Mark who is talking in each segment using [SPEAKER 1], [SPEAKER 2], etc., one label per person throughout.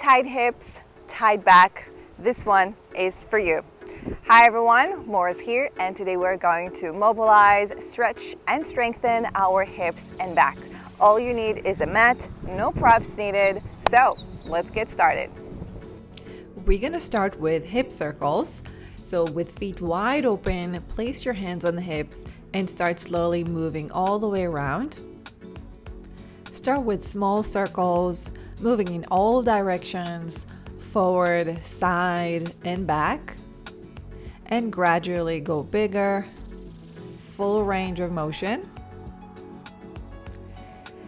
[SPEAKER 1] tight hips, tight back, this one is for you. Hi everyone, Morris here, and today we're going to mobilize, stretch, and strengthen our hips and back. All you need is a mat, no props needed, so let's get started.
[SPEAKER 2] We're gonna start with hip circles. So with feet wide open, place your hands on the hips and start slowly moving all the way around. Start with small circles, moving in all directions, forward, side, and back. And gradually go bigger, full range of motion.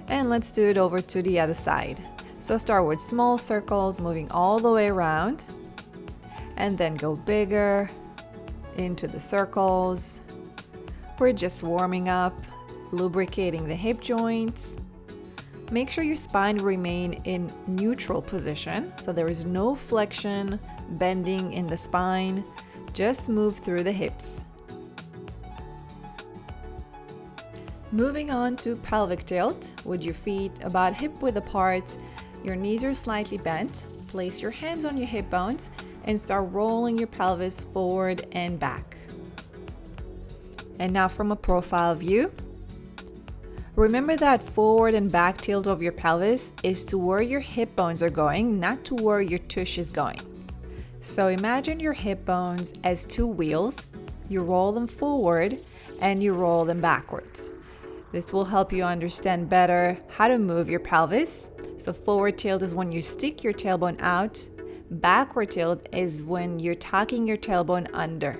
[SPEAKER 2] And let's do it over to the other side. So start with small circles, moving all the way around. And then go bigger into the circles. We're just warming up, lubricating the hip joints. Make sure your spine remain in neutral position, so there is no flexion, bending in the spine. Just move through the hips. Moving on to pelvic tilt, with your feet about hip width apart, your knees are slightly bent. Place your hands on your hip bones and start rolling your pelvis forward and back. And now from a profile view, remember that forward and back tilt of your pelvis is to where your hip bones are going, not to where your tush is going. So imagine your hip bones as two wheels. You roll them forward and you roll them backwards. This will help you understand better how to move your pelvis. So forward tilt is when you stick your tailbone out. Backward tilt is when you're tucking your tailbone under.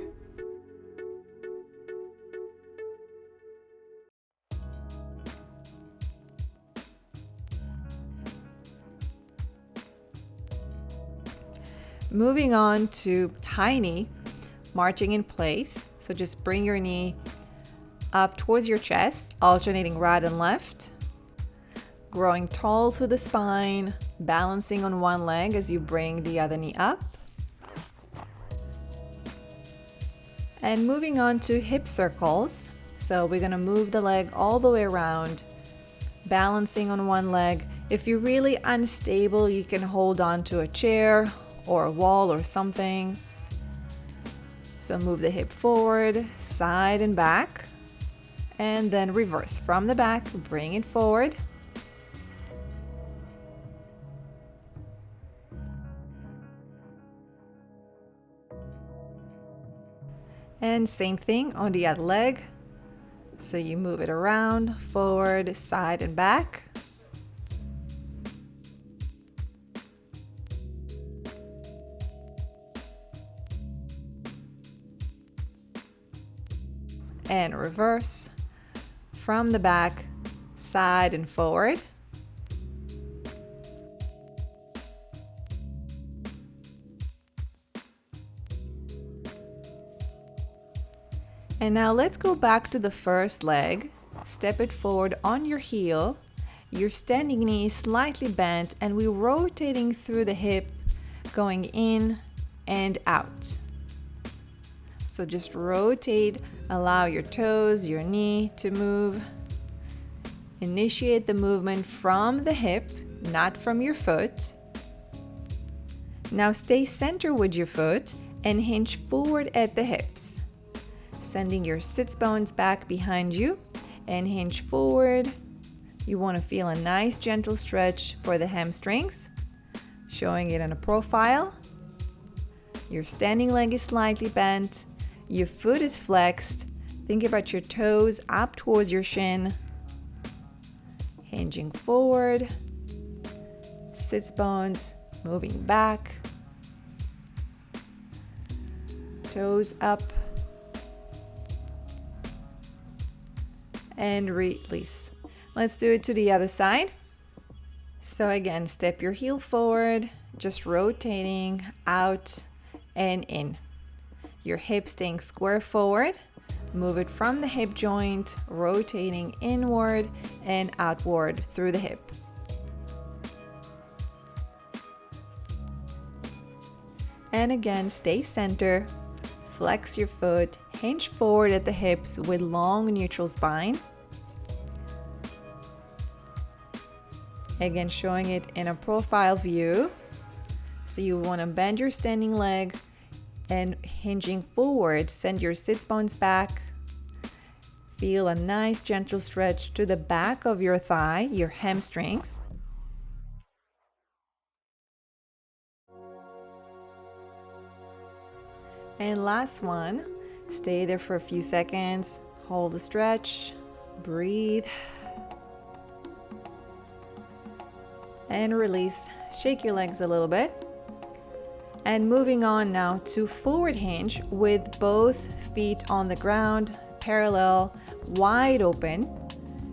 [SPEAKER 2] Moving on to high knee, marching in place. So just bring your knee up towards your chest, alternating right and left. Growing tall through the spine, balancing on one leg as you bring the other knee up. And moving on to hip circles. So we're gonna move the leg all the way around, balancing on one leg. If you're really unstable, you can hold on to a chair or a wall or something. So move the hip forward, side and back, and then reverse from the back, bring it forward. And same thing on the other leg. So you move it around, forward, side and back. And reverse from the back, side and forward. And now let's go back to the first leg. Step it forward on your heel. Your standing knee is slightly bent and we're rotating through the hip, going in and out. So just rotate, allow your toes, your knee to move. Initiate the movement from the hip, not from your foot. Now stay center with your foot and hinge forward at the hips. Sending your sits bones back behind you and hinge forward. You want to feel a nice gentle stretch for the hamstrings, showing it in a profile. Your standing leg is slightly bent. Your foot is flexed. Think about your toes up towards your shin. Hinging forward. Sits bones moving back. Toes up. And release. Let's do it to the other side. So again, step your heel forward, just rotating out and in. Your hip staying square forward. Move it from the hip joint, rotating inward and outward through the hip. And again, stay center. Flex your foot, hinge forward at the hips with long neutral spine. Again, showing it in a profile view. So you want to bend your standing leg and hinging forward, send your sits bones back. Feel a nice gentle stretch to the back of your thigh, your hamstrings. And last one, stay there for a few seconds, hold the stretch, breathe, and release. Shake your legs a little bit. And moving on now to forward hinge with both feet on the ground, parallel, wide open.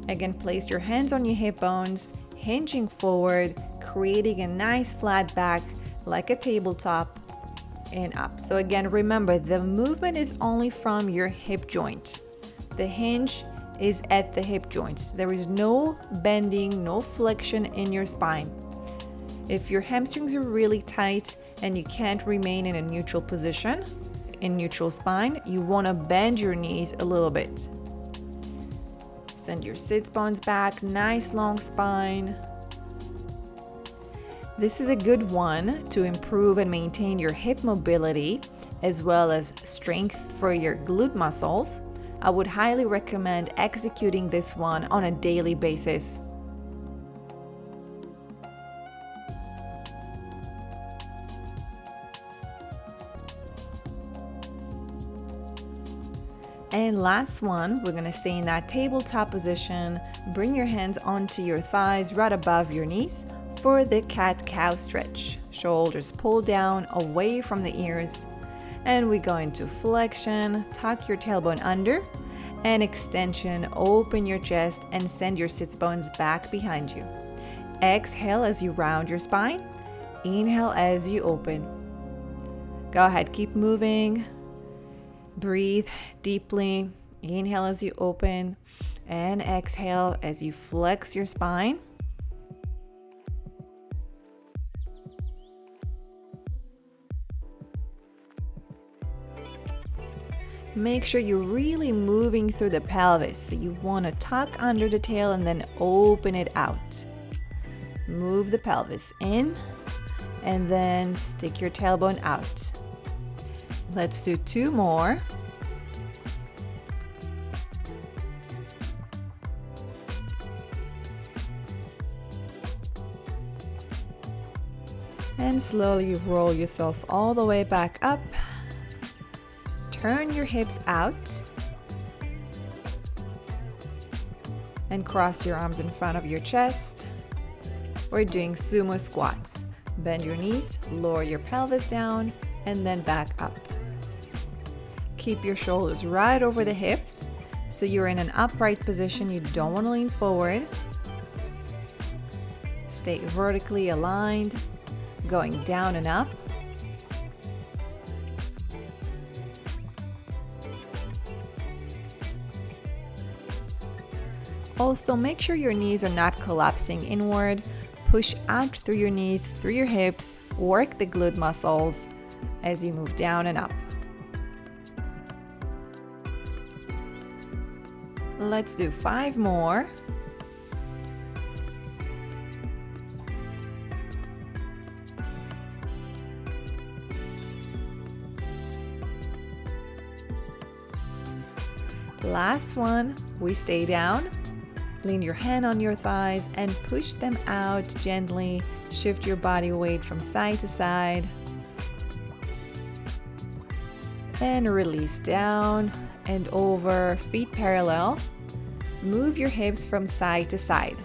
[SPEAKER 2] Again, place your hands on your hip bones, hinging forward, creating a nice flat back like a tabletop, and up. So again, remember, the movement is only from your hip joint. The hinge is at the hip joints. There is no bending, no flexion in your spine. If your hamstrings are really tight and you can't remain in a neutral position, in neutral spine, you want to bend your knees a little bit. Send your sits bones back, nice long spine. This is a good one to improve and maintain your hip mobility as well as strength for your glute muscles. I would highly recommend executing this one on a daily basis. And last one, we're gonna stay in that tabletop position. Bring your hands onto your thighs right above your knees for the cat-cow stretch. Shoulders pull down away from the ears. And we go into flexion, tuck your tailbone under, and extension, open your chest and send your sits bones back behind you. Exhale as you round your spine. Inhale as you open. Go ahead, keep moving. Breathe deeply. Inhale as you open and exhale as you flex your spine. Make sure you're really moving through the pelvis. So you want to tuck under the tail and then open it out. Move the pelvis in and then stick your tailbone out. Let's do 2 more. And slowly roll yourself all the way back up. Turn your hips out. And cross your arms in front of your chest. We're doing sumo squats. Bend your knees, lower your pelvis down, and then back up. Keep your shoulders right over the hips, so you're in an upright position. You don't want to lean forward. Stay vertically aligned, going down and up. Also, make sure your knees are not collapsing inward. Push out through your knees, through your hips, work the glute muscles as you move down and up. Let's do 5 more. Last one, we stay down. Lean your hand on your thighs and push them out gently. Shift your body weight from side to side. And release down and over, feet parallel. Move your hips from side to side.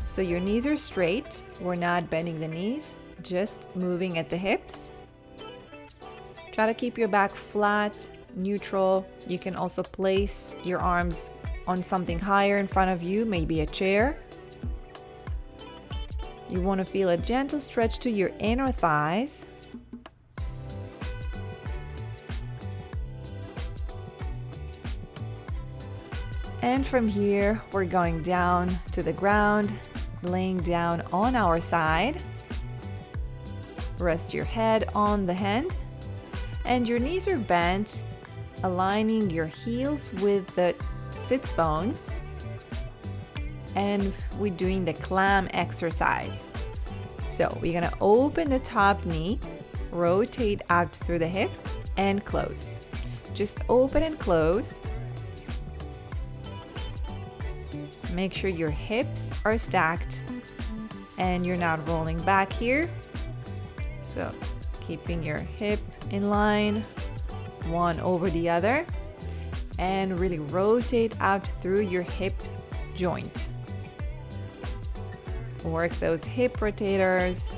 [SPEAKER 2] So your knees are straight. We're not bending the knees, just moving at the hips. Try to keep your back flat, neutral. You can also place your arms on something higher in front of you, maybe a chair. You want to feel a gentle stretch to your inner thighs. And from here, we're going down to the ground, laying down on our side. Rest your head on the hand, and your knees are bent, aligning your heels with the sits bones. And we're doing the clam exercise. So we're gonna open the top knee, rotate out through the hip and close. Just open and close. Make sure your hips are stacked and you're not rolling back here. So keeping your hip in line, one over the other, and really rotate out through your hip joint. Work those hip rotators.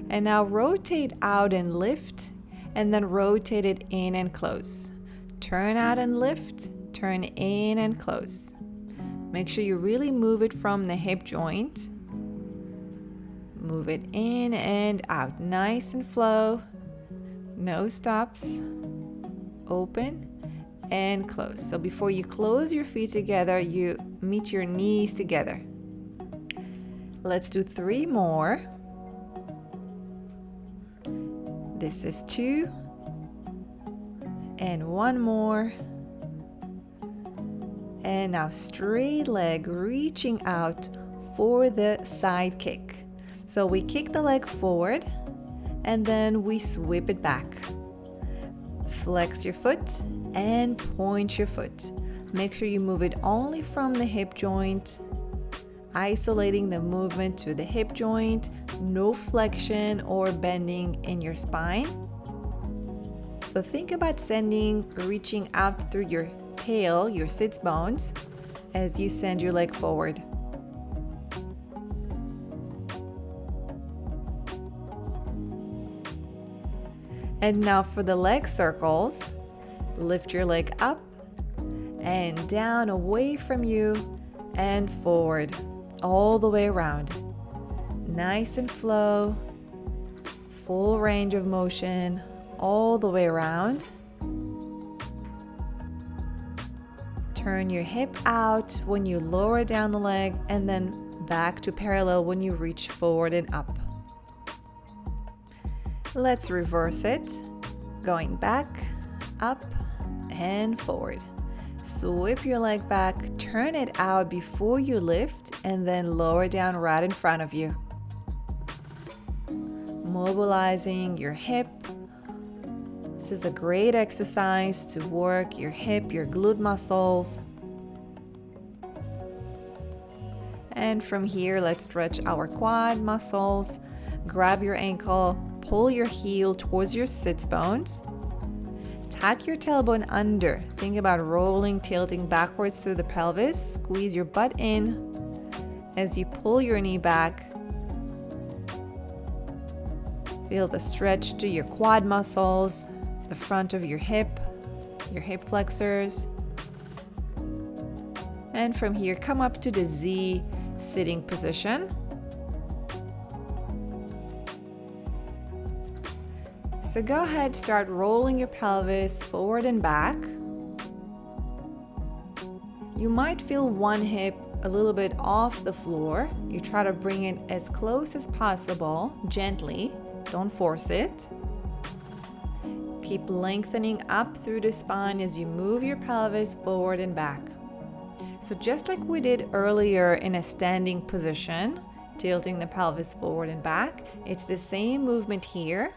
[SPEAKER 2] And now rotate out and lift, and then rotate it in and close. Turn out and lift, turn in and close. Make sure you really move it from the hip joint. Move it in and out, nice and flow. No stops. Open and close. So before you close your feet together, you meet your knees together. Let's do 3 more. This is 2. And 1 more. And now straight leg reaching out for the side kick. So we kick the leg forward and then we sweep it back. Flex your foot and point your foot. Make sure you move it only from the hip joint, isolating the movement to the hip joint, no flexion or bending in your spine. So think about reaching out through your tail, your sits bones, as you send your leg forward. And now for the leg circles, lift your leg up and down away from you and forward, all the way around. Nice and flow, full range of motion, all the way around. Turn your hip out when you lower down the leg and then back to parallel when you reach forward and up. Let's reverse it, going back, up, and forward. Sweep your leg back, turn it out before you lift, and then lower down right in front of you. Mobilizing your hip. This is a great exercise to work your hip, your glute muscles. And from here, let's stretch our quad muscles. Grab your ankle, pull your heel towards your sits bones. Tuck your tailbone under. Think about rolling, tilting backwards through the pelvis. Squeeze your butt in as you pull your knee back. Feel the stretch to your quad muscles, the front of your hip flexors. And from here, come up to the Z sitting position. So go ahead, start rolling your pelvis forward and back. You might feel one hip a little bit off the floor. You try to bring it as close as possible, gently, don't force it. Keep lengthening up through the spine as you move your pelvis forward and back. So just like we did earlier in a standing position, tilting the pelvis forward and back, it's the same movement here.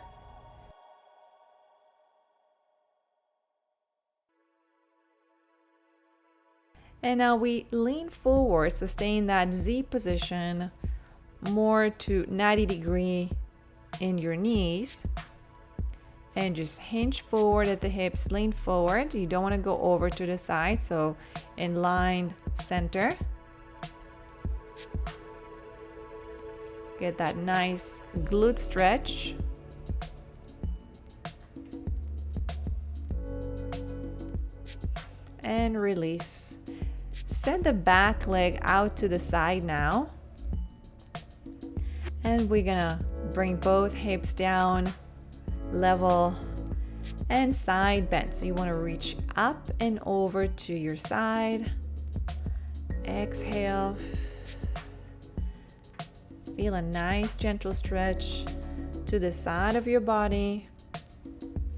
[SPEAKER 2] And now we lean forward, so stay in that Z position, more to 90 degree in your knees. And just hinge forward at the hips, lean forward. You don't want to go over to the side, so in line center. Get that nice glute stretch. And release. Send the back leg out to the side now. And we're gonna bring both hips down, level, and side bend. So you want to reach up and over to your side. Exhale. Feel a nice gentle stretch to the side of your body.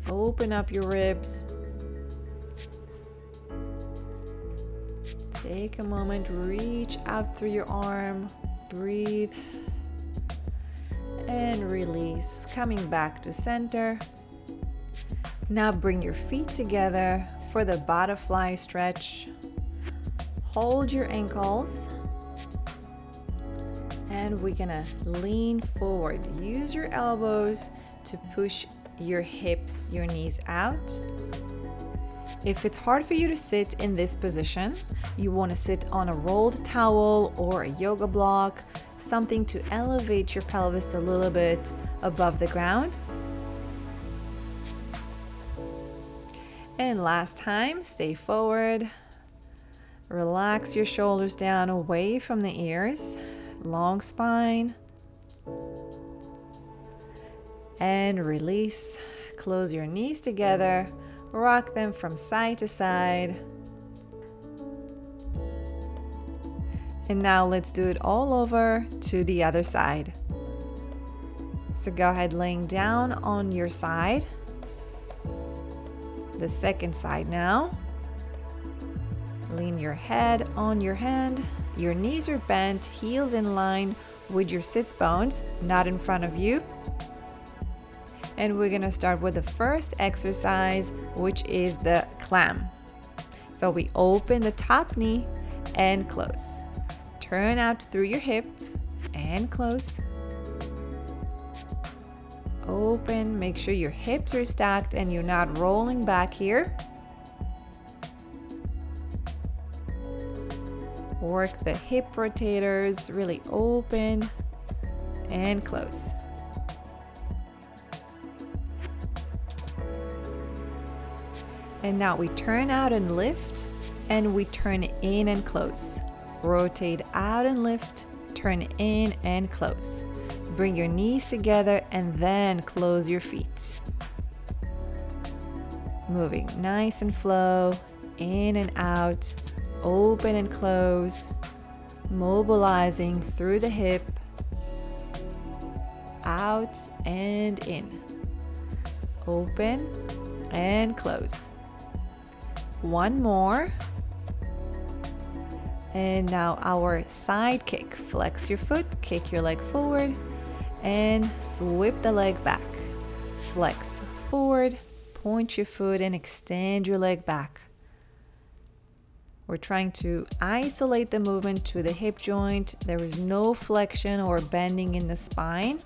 [SPEAKER 2] Open up your ribs. Take a moment, reach out through your arm, breathe, and release, coming back to center. Now bring your feet together for the butterfly stretch. Hold your ankles, and we're gonna lean forward. Use your elbows to push your hips, your knees out. If it's hard for you to sit in this position, you want to sit on a rolled towel or a yoga block, something to elevate your pelvis a little bit above the ground. And last time, stay forward. Relax your shoulders down away from the ears, long spine. And release. Close your knees together. Rock them from side to side. And now let's do it all over to the other side. So go ahead, laying down on your side. The second side now. Lean your head on your hand. Your knees are bent, heels in line with your sits bones, not in front of you. And we're gonna start with the first exercise, which is the clam. So we open the top knee and close. Turn out through your hip and close. Open, make sure your hips are stacked and you're not rolling back here. Work the hip rotators, really open and close. And now we turn out and lift, and we turn in and close. Rotate out and lift, turn in and close. Bring your knees together and then close your feet. Moving nice and slow, in and out, open and close, mobilizing through the hip, out and in, open and close. One more. And now our side kick. Flex your foot, kick your leg forward, and sweep the leg back. Flex forward, point your foot, and extend your leg back. We're trying to isolate the movement to the hip joint. There is no flexion or bending in the spine.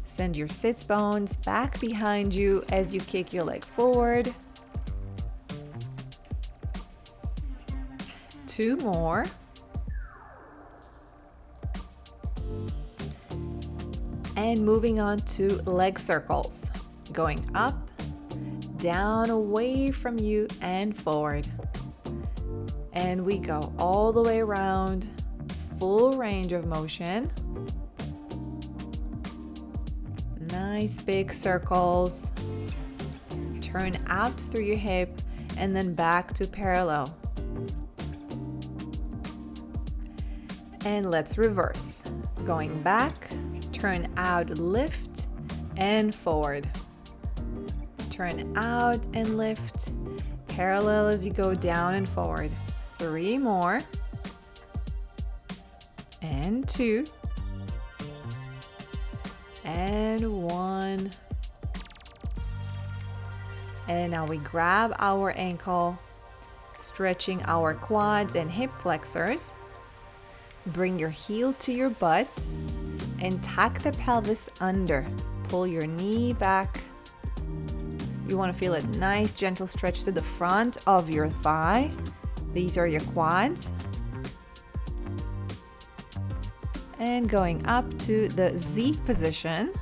[SPEAKER 2] Send your sits bones back behind you as you kick your leg forward. Two more. And moving on to leg circles. Going up, down, away from you, and forward. And we go all the way around, full range of motion. Nice big circles. Turn out through your hip and then back to parallel. And let's reverse. Going back, turn out, lift, and forward. Turn out and lift, parallel as you go down and forward. Three more. And two. And one. And now we grab our ankle, stretching our quads and hip flexors. Bring your heel to your butt and tuck the pelvis under. Pull your knee back. You want to feel a nice gentle stretch to the front of your thigh. These are your quads. And going up to the Z position.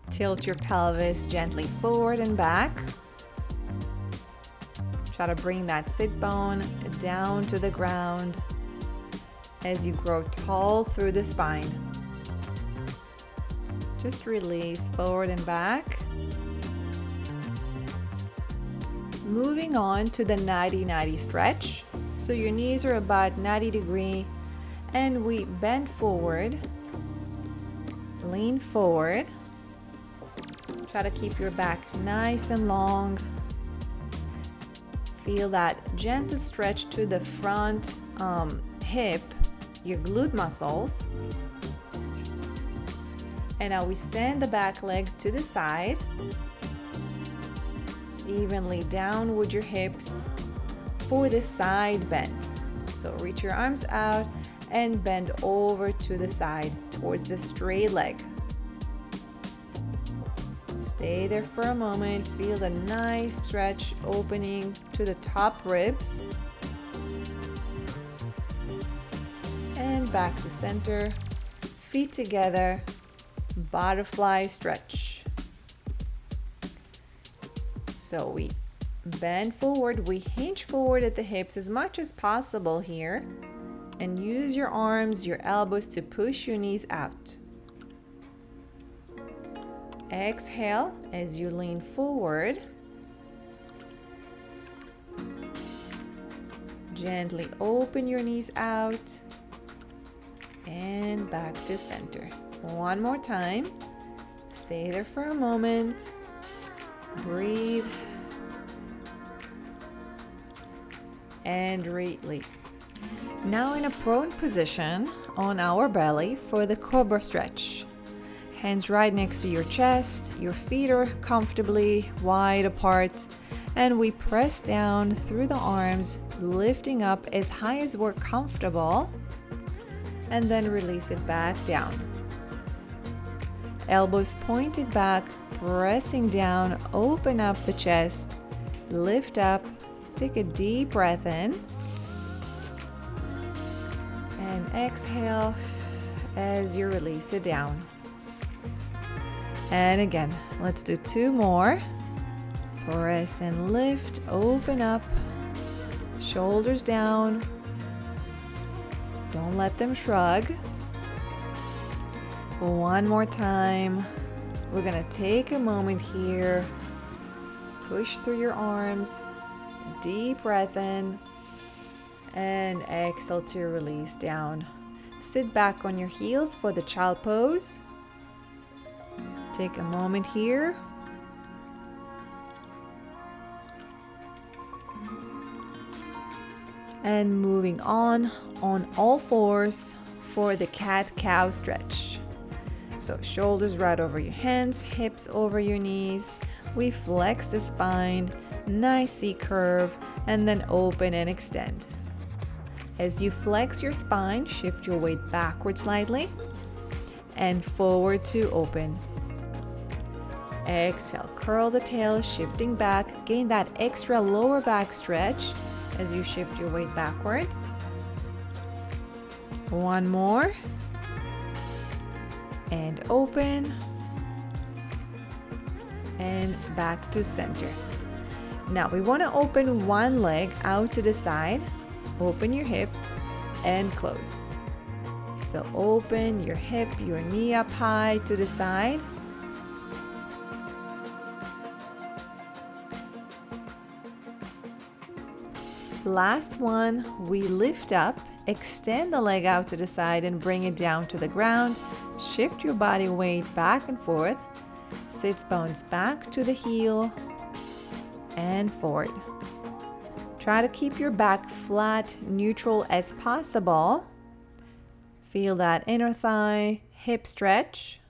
[SPEAKER 2] Tilt your pelvis gently forward and back. Try to bring that sit bone down to the ground as you grow tall through the spine. Just release forward and back. Moving on to the 90-90 stretch. So your knees are about 90 degrees and we bend forward, lean forward. Try to keep your back nice and long. Feel that gentle stretch to the front hip, your glute muscles. And now we send the back leg to the side, evenly down with your hips for the side bend. So reach your arms out and bend over to the side towards the straight leg. Stay there for a moment. Feel the nice stretch opening to the top ribs. And back to center. Feet together. Butterfly stretch. So we bend forward. We hinge forward at the hips as much as possible here. And use your arms, your elbows to push your knees out. Exhale as you lean forward. Gently open your knees out and back to center. One more time. Stay there for a moment. Breathe and release. Now in a prone position on our belly for the cobra stretch. Hands right next to your chest, your feet are comfortably wide apart, and we press down through the arms, lifting up as high as we're comfortable, and then release it back down. Elbows pointed back, pressing down, open up the chest, lift up, take a deep breath in, and exhale as you release it down. And again, let's do two more. Press and lift, open up, shoulders down. Don't let them shrug. One more time. We're gonna take a moment here. Push through your arms, deep breath in, and exhale to release down. Sit back on your heels for the child pose. Take a moment here. And moving on all fours for the cat-cow stretch. So shoulders right over your hands, hips over your knees. We flex the spine, nice C curve, and then open and extend. As you flex your spine, shift your weight backward slightly and forward to open. Exhale, curl the tail, shifting back. Gain that extra lower back stretch as you shift your weight backwards. One more. And open. And back to center. Now we want to open one leg out to the side. Open your hip and close. So open your hip, your knee up high to the side. Last one, we lift up, extend the leg out to the side and bring it down to the ground. Shift your body weight back and forth. Sits bones back to the heel and forward. Try to keep your back flat, neutral as possible. Feel that inner thigh, hip stretch.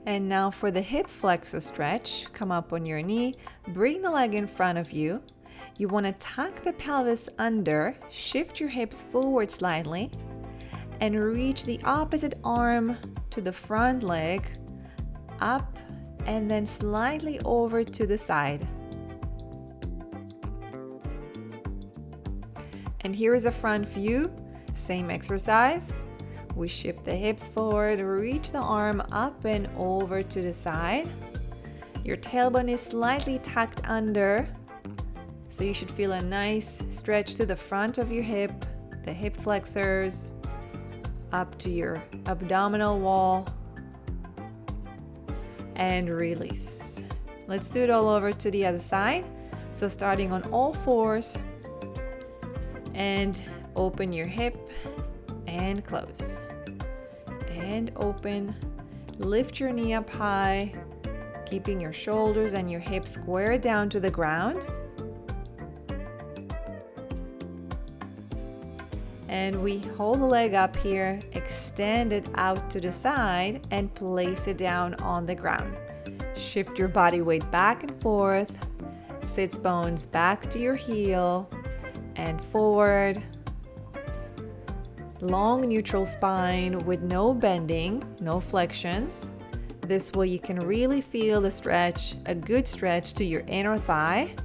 [SPEAKER 2] And now for the hip flexor stretch, come up on your knee, bring the leg in front of you. You want to tuck the pelvis under, shift your hips forward slightly, and reach the opposite arm to the front leg, up, and then slightly over to the side. And here is a front view, same exercise. We shift the hips forward, reach the arm up and over to the side. Your tailbone is slightly tucked under, so you should feel a nice stretch to the front of your hip, the hip flexors, up to your abdominal wall, and release. Let's do it all over to the other side. So starting on all fours, and open your hip and close. and open. Lift your knee up high, keeping your shoulders and your hips square down to the ground. And we hold the leg up here, extend it out to the side, and place it down on the ground. Shift your body weight back and forth. Sits bones back to your heel and forward. Long neutral spine with no bending, no flexions. This way you can really feel the stretch, a good stretch to your inner thigh.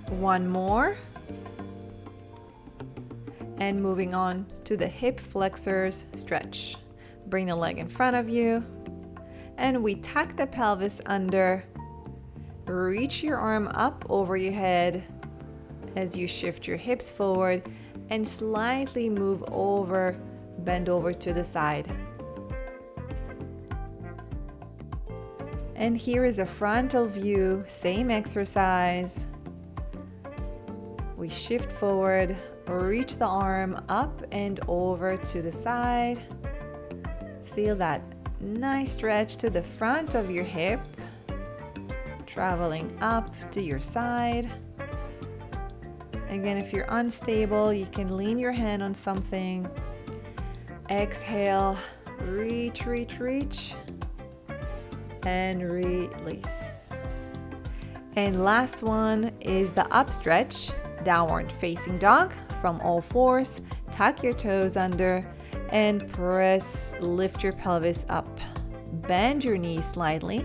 [SPEAKER 2] One more. And moving on to the hip flexors stretch. Bring the leg in front of you. And we tuck the pelvis under. Reach your arm up over your head as you shift your hips forward and slightly move over, bend over to the side. And here is a frontal view, same exercise. We shift forward, reach the arm up and over to the side. Feel that nice stretch to the front of your hip, traveling up to your side. Again, if you're unstable, you can lean your hand on something. Exhale, reach, reach, reach, and release. And last one is the up stretch. Downward facing dog from all fours. Tuck your toes under and press, lift your pelvis up. Bend your knees slightly.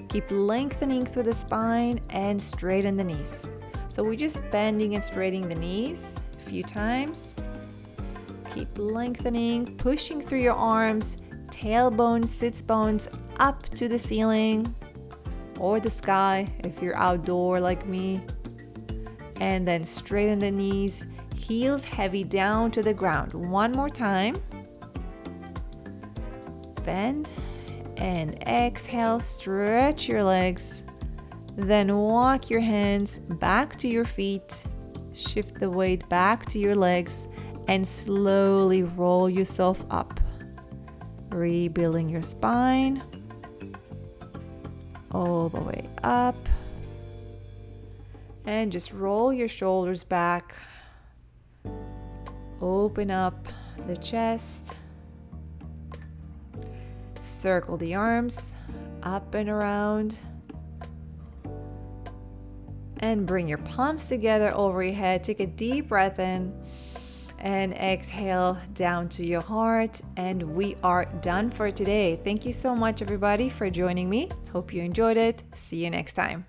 [SPEAKER 2] Keep lengthening through the spine and straighten the knees. So we're just bending and straightening the knees a few times. Keep lengthening, pushing through your arms, tailbone, sits bones up to the ceiling or the sky if you're outdoor like me. And then straighten the knees, heels heavy down to the ground. One more time. Bend and exhale, stretch your legs. Then walk your hands back to your feet. Shift the weight back to your legs and slowly roll yourself up. Rebuilding your spine. All the way up. And just roll your shoulders back. Open up the chest. Circle the arms up and around. And bring your palms together over your head. Take a deep breath in. And exhale down to your heart. And we are done for today. Thank you so much, everybody, for joining me. Hope you enjoyed it. See you next time.